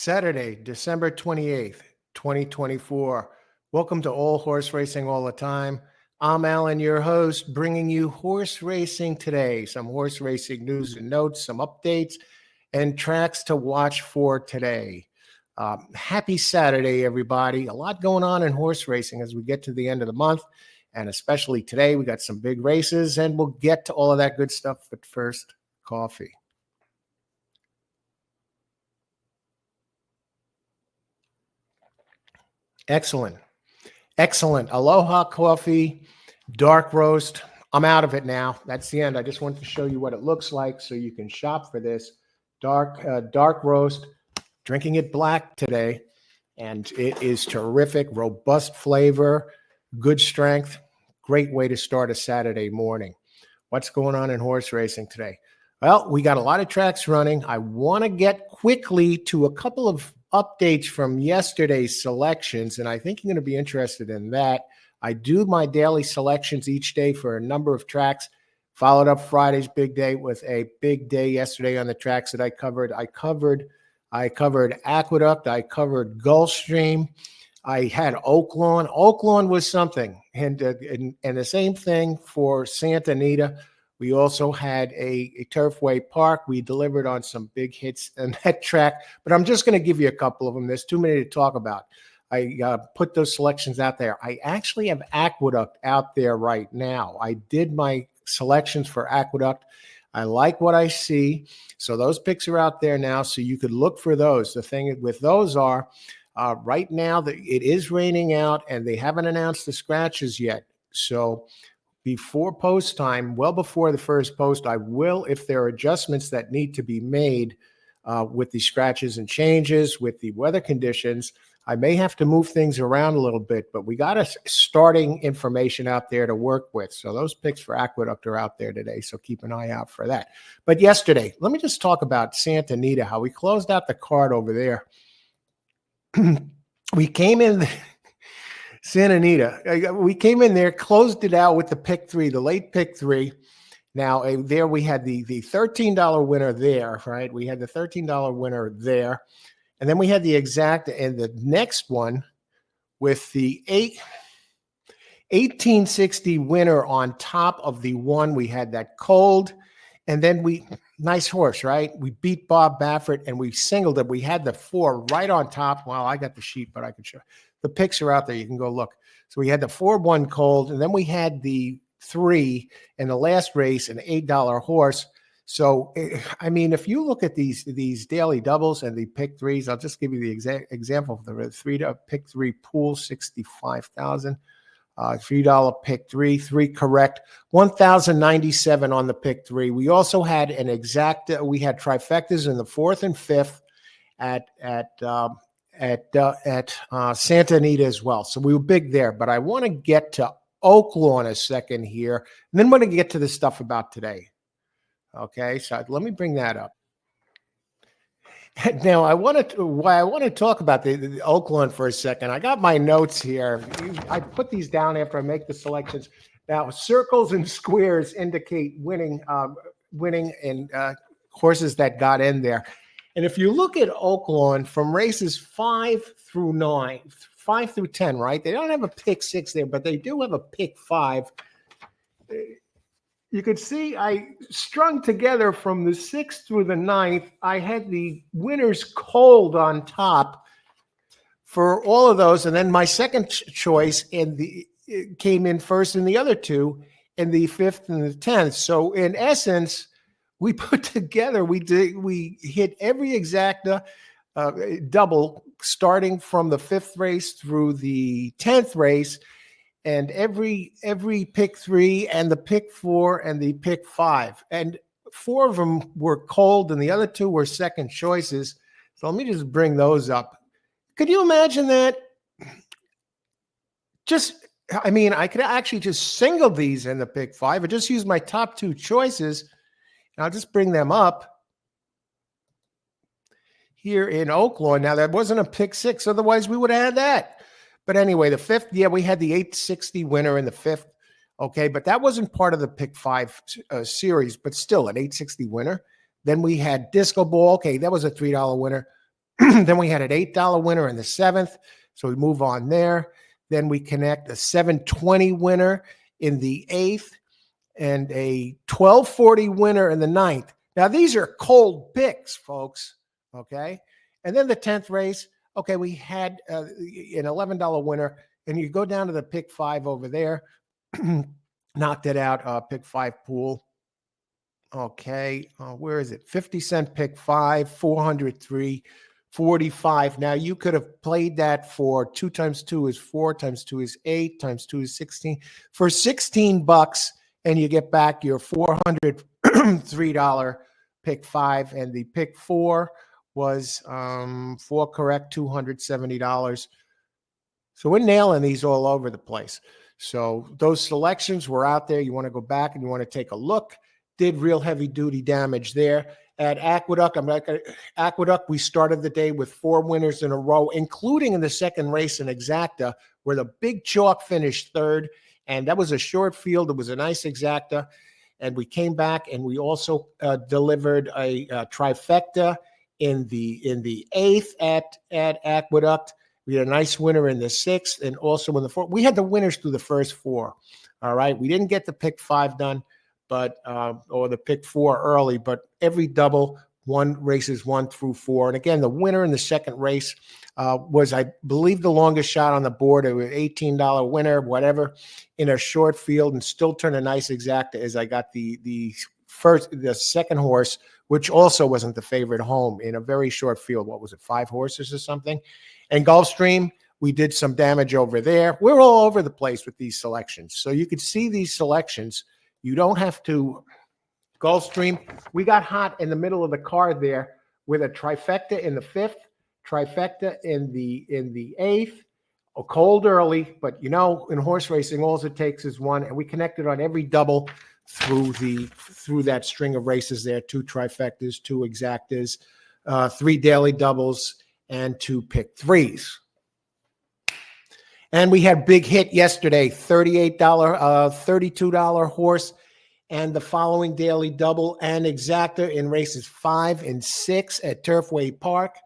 Saturday, December 28th, 2024. Welcome to All Horse Racing All the Time. I'm Alan, your host, bringing you horse racing today. Some horse racing news and notes, some updates, and tracks to watch for today. Happy Saturday, everybody. A lot going on in horse racing as we get to the end of the month. And especially today, we got some big races, and we'll get to all of that good stuff. But first, coffee. Excellent. Aloha coffee, dark roast. I'm out of it now. That's the end. I just wanted to show you what it looks like so you can shop for this dark roast. Drinking it black today, and it is terrific. Robust flavor, good strength. Great way to start a Saturday morning. What's going on in horse racing today? Well, we got a lot of tracks running. I want to get quickly to a couple of updates from yesterday's selections, and I think you're going to be interested in that. I do my daily selections each day for a number of tracks. Followed up Friday's big day with a big day yesterday on the tracks that I covered. I covered Aqueduct. I covered Gulfstream. I had Oaklawn. Oaklawn was something, and the same thing for Santa Anita. We also had a Turfway Park. We delivered on some big hits in that track, but I'm just going to give you a couple of them. There's too many to talk about. I put those selections out there. I actually have Aqueduct out there right now. I did my selections for Aqueduct. I like what I see. So those picks are out there now, so you could look for those. The thing with those are, right now, it is raining out, and they haven't announced the scratches yet. So before post time, well before the first post, I will, if there are adjustments that need to be made with the scratches and changes, with the weather conditions, I may have to move things around a little bit, but we got a starting information out there to work with. So those picks for Aqueduct are out there today, so keep an eye out for that. But yesterday, let me just talk about Santa Anita, how we closed out the card over there. We came in... Santa Anita, we came in there, closed it out with the pick three, the late pick three. Now, there we had the $13 winner there, right? We had the $13 winner there. And then we had the exact, and the next one with the 1860 winner on top of the one. We had that cold. And then nice horse, right? We beat Bob Baffert, and we singled it. We had the 4 right on top. Well, I got the sheet, but I can show the picks are out there. You can go look. So we had the 4-1 cold, and then we had the 3 in the last race, an $8 horse. So, I mean, if you look at these daily doubles and the pick threes, I'll just give you the example of the 3 pick 3 pool, 65,000. $3 pick 3 correct, 1,097 on the pick 3. We also had an exact. We had trifectas in the 4th and 5th at Santa Anita as well. So we were big there. But I want to get to Oaklawn a second here, and then we're going to get to the stuff about today. Okay, so let me bring that up. Now, I want to talk about the Oaklawn for a second. I got my notes here. I put these down after I make the selections. Now, circles and squares indicate winning and horses that got in there. And if you look at Oaklawn from races 5 through 10, right? They don't have a pick 6 there, but they do have a pick 5. You could see I strung together from the 6th through the 9th. I had the winners cold on top for all of those. And then my second choice came in first in the other 2 in the 5th and the 10th. So in essence, we put together, we hit every exacta double starting from the 5th race through the 10th race. And every pick 3 and the pick 4 and the pick 5. And 4 of them were cold and the other 2 were second choices. So let me just bring those up. Could you imagine that? I could actually just single these in the pick 5 or just use my top 2 choices. And I'll just bring them up here in Oaklawn. Now, that wasn't a pick 6. Otherwise, we would have had that. But anyway, the 5th, we had the 860 winner in the 5th. Okay, but that wasn't part of the pick 5 series, but still an 860 winner. Then we had Disco Ball. Okay, that was a $3 winner. Then we had an $8 winner in the 7th. So we move on there. Then we connect a $7.20 winner in the 8th and a $12.40 winner in the 9th. Now, these are cold picks, folks. Okay. And then the 10th race, okay, we had an $11 winner, and you go down to the pick 5 over there, knocked it out, pick 5 pool. Okay. Where is it? 50-cent pick 5, 403, 45. Now, you could have played that for 2 times 2 is 4 times 2 is 8 times 2 is 16 for $16, and you get back your $403 pick 5, and the pick 4 was 4 correct, $270. So we're nailing these all over the place. So those selections were out there. You want to go back and you want to take a look. Did real heavy duty damage there. At Aqueduct, Aqueduct, we started the day with 4 winners in a row, including in the second race in Exacta, where the big chalk finished 3rd. And that was a short field. It was a nice Exacta. And we came back and we also delivered a trifecta in the 8th at Aqueduct. We had a nice winner in the 6th and also in the 4th. We had the winners through the first 4. All right. We didn't get the pick 5 done, but or the pick 4 early, but every double won races 1 through 4. And again, the winner in the second race was, I believe, the longest shot on the board. It was an $18 winner, whatever, in a short field, and still turned a nice Exacta as I got the second horse, which also wasn't the favorite, home in a very short field. What was it, 5 horses or something? And Gulfstream, we did some damage over there. We're all over the place with these selections. So you could see these selections. You don't have to. Gulfstream, we got hot in the middle of the card there with a trifecta in the 5th, trifecta in the 8th, a cold early, but in horse racing, all it takes is 1, and we connected on every double through that string of races there. 2 trifectas, 2 exactas, 3 daily doubles, and 2 pick 3s. And we had big hit yesterday, $38, $32 horse, and the following daily double and exacta in races 5 and 6 at Turfway Park.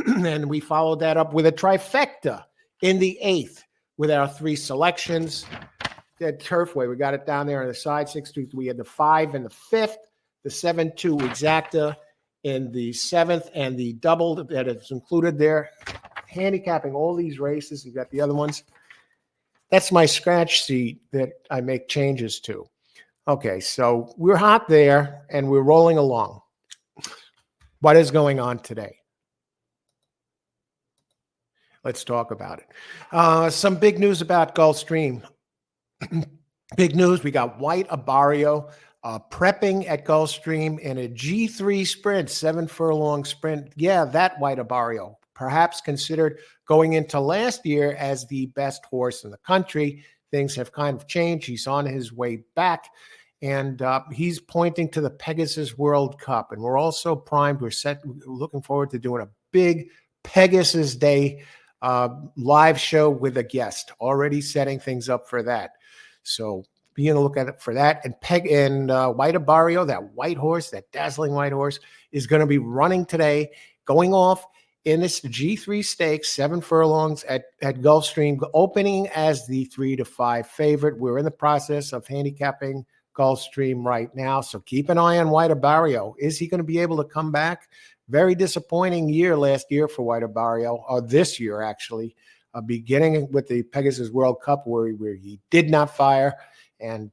And we followed that up with a trifecta in the 8th with our 3 selections. At Turfway, we got it down there on the side, 6-2. We had the 5 in the 5th, the 7-2 exacta in the 7th, and the double that is included there. Handicapping all these races. You got the other ones. That's my scratch sheet that I make changes to. Okay, so we're hot there, and we're rolling along. What is going on today? Let's talk about it. Some big news about Gulfstream. Big news, we got White Abarrio prepping at Gulfstream in a G3 sprint, 7 furlong sprint. Yeah, that White Abarrio, perhaps considered going into last year as the best horse in the country. Things have kind of changed. He's on his way back, and he's pointing to the Pegasus World Cup. And we're also primed. We're looking forward to doing a big Pegasus Day live show with a guest, already setting things up for that. So be on the lookout for that. And White Abarrio, that white horse, that dazzling white horse, is going to be running today, going off in this G3 Stakes, 7 furlongs at Gulfstream, opening as the 3-5 favorite. We're in the process of handicapping Gulfstream right now, so keep an eye on White Abarrio. Is he going to be able to come back? Very disappointing year last year for White Abarrio, or this year actually, beginning with the Pegasus World Cup where he did not fire, and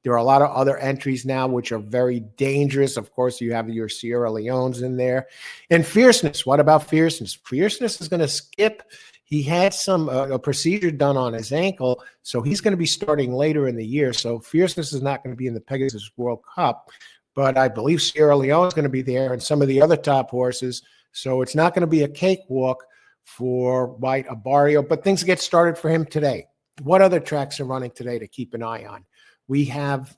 there are a lot of other entries now which are very dangerous. Of course, you have your Sierra Leones in there. And Fierceness, what about Fierceness? Fierceness is going to skip. He had a procedure done on his ankle, so he's going to be starting later in the year. So Fierceness is not going to be in the Pegasus World Cup, but I believe Sierra Leone is going to be there and some of the other top horses. So it's not going to be a cakewalk for White Abarrio, but things get started for him today. What other tracks are running today to keep an eye on? We have,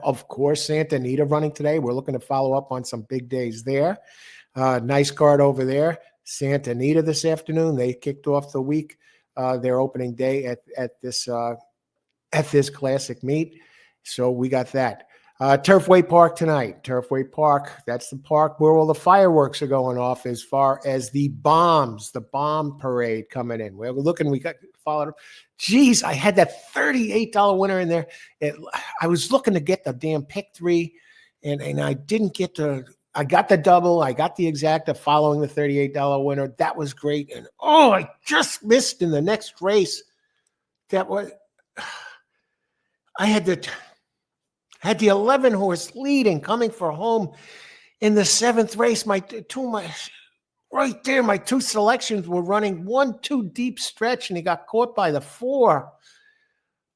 of course, Santa Anita running today. We're looking to follow up on some big days there. Nice card over there. Santa Anita this afternoon. They kicked off the week, their opening day at this classic meet. So we got that. Turfway Park tonight. Turfway Park, that's the park where all the fireworks are going off as far as the bomb parade coming in. We're looking, we got followed. Geez, I had that $38 winner in there. I was looking to get the damn pick 3, and I didn't get to. I got the double. I got the exacta following the $38 winner. That was great. And I just missed in the next race. That was, I had the 11 horse leading coming for home in the 7th race. My two selections were running 1-2 deep stretch, and he got caught by the 4.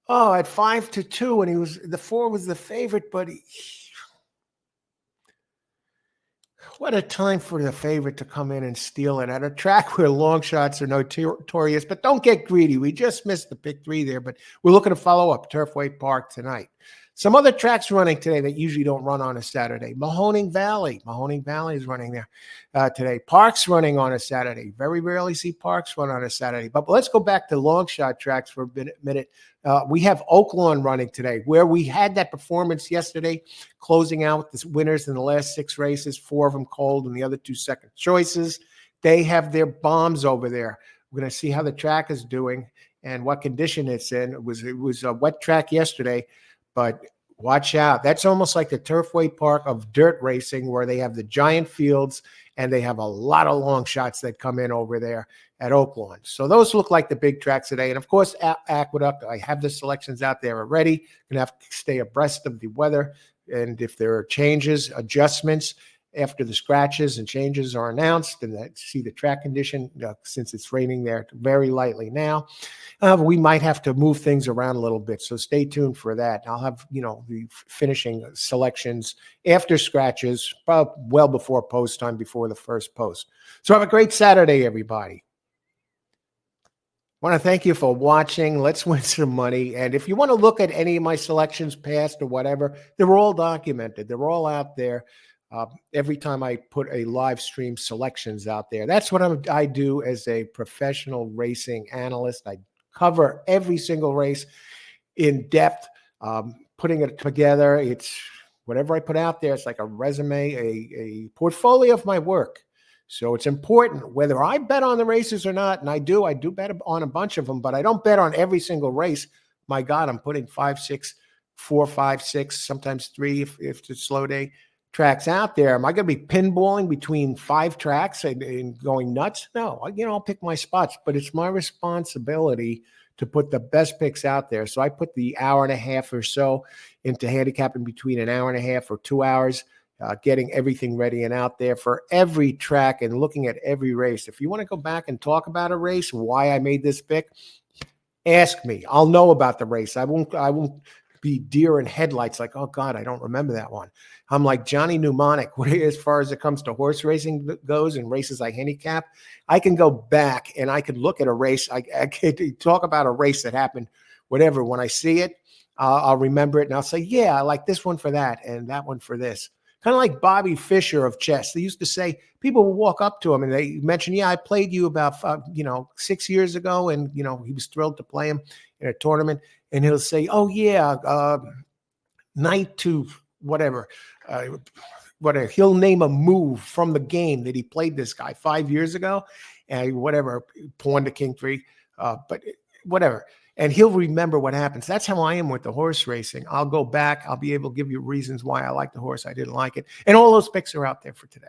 At 5-2, and the 4 was the favorite, but what a time for the favorite to come in and steal it at a track where long shots are notorious. But don't get greedy. We just missed the pick 3 there, but we're looking to follow up Turfway Park tonight. Some other tracks running today that usually don't run on a Saturday. Mahoning Valley is running there today. Parks running on a Saturday. Very rarely see Parks run on a Saturday. But let's go back to long shot tracks for a minute. We have Oaklawn running today, where we had that performance yesterday, closing out the winners in the last 6 races, 4 of them cold and the other 2 second choices. They have their bombs over there. We're going to see how the track is doing and what condition it's in. It was a wet track yesterday, but watch out. That's almost like the Turfway Park of dirt racing, where they have the giant fields and they have a lot of long shots that come in over there at Oaklawn. So those look like the big tracks today. And of course, Aqueduct, I have the selections out there already. Going to have to stay abreast of the weather. And if there are changes, adjustments after the scratches and changes are announced, and see the track condition, since it's raining there very lightly now, we might have to move things around a little bit. So stay tuned for that. I'll have, the finishing selections after scratches, well before post time, before the first post. So have a great Saturday, everybody. I want to thank you for watching. Let's win some money. And if you want to look at any of my selections past or whatever, they're all documented. They're all out there. Every time I put a live stream selections out there, that's what I do as a professional racing analyst. I cover every single race in depth, putting it together. It's whatever I put out there. It's like a resume, a portfolio of my work. So it's important whether I bet on the races or not. And I do bet on a bunch of them, but I don't bet on every single race. My God, I'm putting 4, 5, 6, sometimes 3 if it's a slow day tracks out there. Am I going to be pinballing between 5 tracks and going nuts? No, I'll pick my spots, but it's my responsibility to put the best picks out there. So I put the hour and a half or so into handicapping between an hour and a half or 2 hours, getting everything ready and out there for every track and looking at every race. If you want to go back and talk about a race, why I made this pick, ask me. I'll know about the race. I won't be deer in headlights like, oh God, I don't remember that one. I'm like Johnny Mnemonic as far as it comes to horse racing goes and races I handicap. I can go back and I could look at a race. I could talk about a race that happened, whatever. When I see it, I'll remember it and I'll say, yeah, I like this one for that and that one for this. Kind of like Bobby Fischer of chess. They used to say, people would walk up to him and they mention, yeah, I played you about 6 years ago, and he was thrilled to play him in a tournament. And he'll say, oh yeah, knight to whatever. He'll name a move from the game that he played this guy 5 years ago, and whatever, pawn to king 3, but whatever. And he'll remember what happens. That's how I am with the horse racing. I'll go back. I'll be able to give you reasons why I like the horse, I didn't like it. And all those picks are out there for today.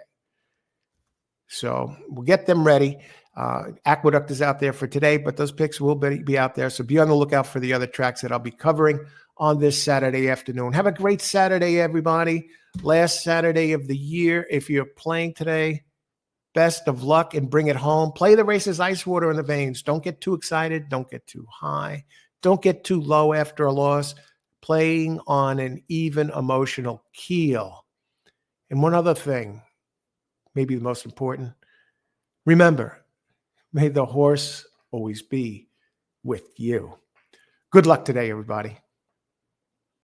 So we'll get them ready. Aqueduct is out there for today, but those picks will be out there. So be on the lookout for the other tracks that I'll be covering on this Saturday afternoon. Have a great Saturday, everybody. Last Saturday of the year. If you're playing today, best of luck and bring it home. Play the races, ice water in the veins. Don't get too excited. Don't get too high. Don't get too low after a loss. Playing on an even emotional keel. And one other thing, maybe the most important, remember, may the horse always be with you. Good luck today, everybody.